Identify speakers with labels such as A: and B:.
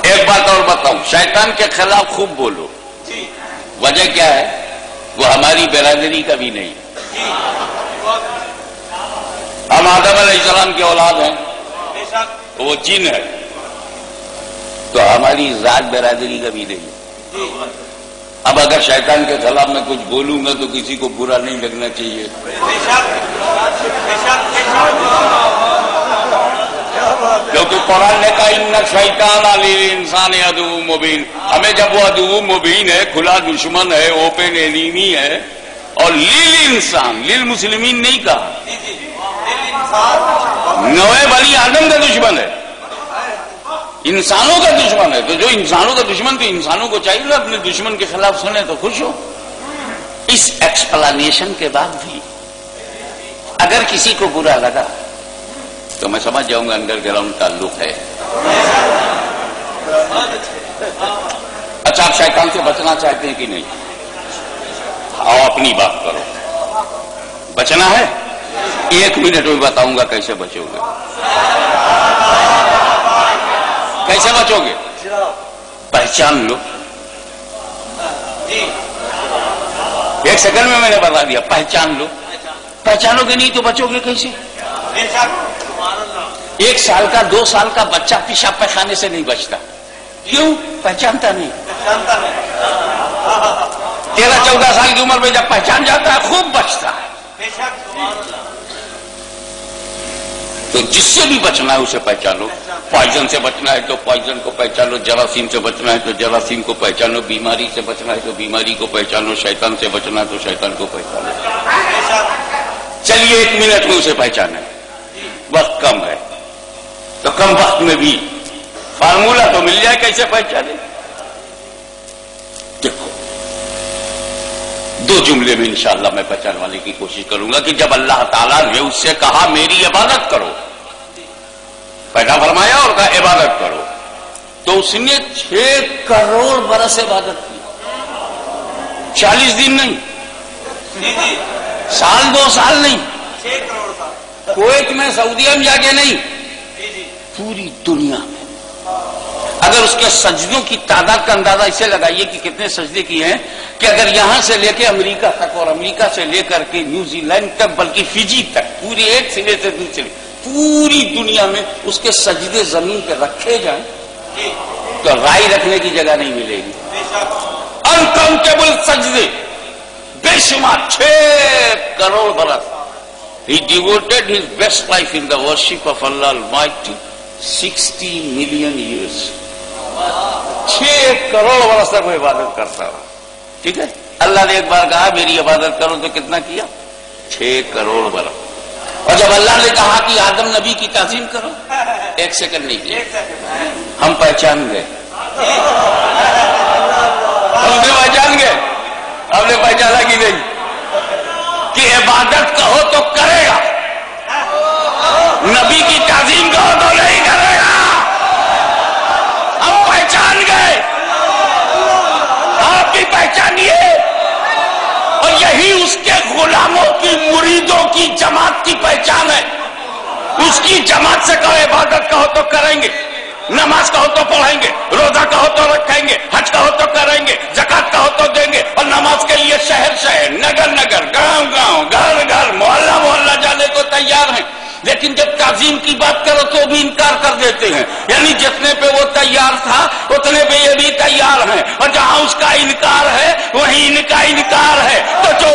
A: ایک بات اور بتاؤں، شیطان کے خلاف خوب بولو. وجہ کیا ہے؟ وہ ہماری برادری کا بھی نہیں. ہم آدم علیہ السلام کے اولاد ہیں، وہ جن ہے، تو ہماری ذات برادری کا بھی نہیں. اب اگر شیطان کے خلاف میں کچھ بولوں گا تو کسی کو برا نہیں لگنا چاہیے. کیونکہ قرآن نے کہا ان شیطان للانسان عدو مبین. ہمیں جب وہ عدو مبین ہے، کھلا دشمن ہے، اوپن اینیمی ہے، اور للانسان للمسلمین نہیں کہا، نوے بنی آدم کا دشمن ہے، انسانوں کا دشمن ہے. تو جو انسانوں کا دشمن، تو انسانوں کو چاہیے نا اپنے دشمن کے خلاف سنے تو خوش ہو. اس ایکسپلانیشن کے بعد بھی اگر کسی کو برا لگا تو میں سمجھ جاؤں گا انڈر گراؤنڈ تعلق ہے. اچھا، آپ شیطان سے بچنا چاہتے ہیں کہ نہیں؟ آؤ اپنی بات کرو. بچنا ہے؟ 1 منٹ میں بتاؤں گا کیسے بچو گے. کیسے بچو گے؟ پہچان لو. 1 سیکنڈ میں نے بتا دیا، پہچان لو. پہچانو گے نہیں تو بچو گے کیسے؟ 1 سال کا 2 سال کا بچہ پیشاب پیخانے سے نہیں بچتا. کیوں؟ پہچانتا نہیں. 13-14 سال کی عمر میں جب پہچان جاتا ہے خوب بچتا ہے. تو جس سے بھی بچنا ہے اسے پہچانو. پوائزن سے بچنا ہے تو پوائزن کو پہچانو، جراثیم سے بچنا ہے تو جراثیم کو پہچانو، بیماری سے بچنا ہے تو بیماری کو پہچانو، شیطان سے بچنا ہے تو شیطان کو پہچانو. چلیے 1 منٹ میں اسے پہچانا ہے، وقت کم ہے تو کم وقت میں بھی فارمولا تو مل جائے کیسے پہچانے. دیکھو 2 جملے میں انشاءاللہ میں پہچانوانے کی کوشش کروں گا کہ جب اللہ تعالیٰ نے اس سے کہا میری عبادت کرو، پیدا فرمایا اور کہا عبادت کرو، تو اس نے 6 کروڑ برس عبادت کی. 40 دن نہیں، سال 2 سال نہیں، 6 کروڑ سال. کویت میں سعودیہ میں جا کے نہیں، پوری دنیا میں. اگر اس کے سجدوں کی تعداد کا اندازہ اسے لگائیے کہ کتنے سجدے کیے ہیں، کہ اگر یہاں سے لے کے امریکہ تک اور امریکہ سے لے کر کے نیوزی لینڈ تک بلکہ فجی تک، پوری ایک سرے سے دوسرے پوری دنیا میں اس کے سجدے زمین پہ رکھے جائیں تو رائے رکھنے کی جگہ نہیں ملے گی. انکاؤنٹیبل سجدے، بے شمار، 6 کروڑ برس. He devoted his best life in the worship of Allah Almighty. 60 million years. 6 crore برس تک وہ عبادت کرتا رہا. ٹھیک ہے، اللہ نے ایک بار کہا میری عبادت کرو تو کتنا کیا؟ 6 کروڑ برس. اور جب اللہ نے کہا کہ آدم نبی کی تعظیم کرو، 1 سیکنڈ نہیں کیا. ہم پہچان گئے، ہم نے پہچان گئے. ہم نے پہچانا کہ نہیں کہ عبادت کہو تو کرے گا، نبی کی تعظیم کہو تو نہیں کرے گا. ہم پہچان گئے، آپ بھی پہچانیے. اور یہی اس کے غلاموں کی، مریدوں کی جماعت کی پہچان ہے. اس کی جماعت سے کہو عبادت کہو تو کریں گے، نماز کہو تو پڑھیں گے، روزہ کہو تو رکھیں گے، حج کہو تو کریں گے، زکات کہو تو دیں گے. اور نماز کے لیے شہر شہر، نگر نگر، گاؤں گاؤں، گھر گھر، محلہ محلہ جانے کو تیار ہیں. لیکن جب تعظیم کی بات کرو تو بھی انکار کر دیتے ہیں. یعنی جتنے پہ وہ تیار تھا اتنے پہ یہ بھی تیار ہیں، اور جہاں اس کا انکار ہے وہیں ان کا انکار ہے. تو جو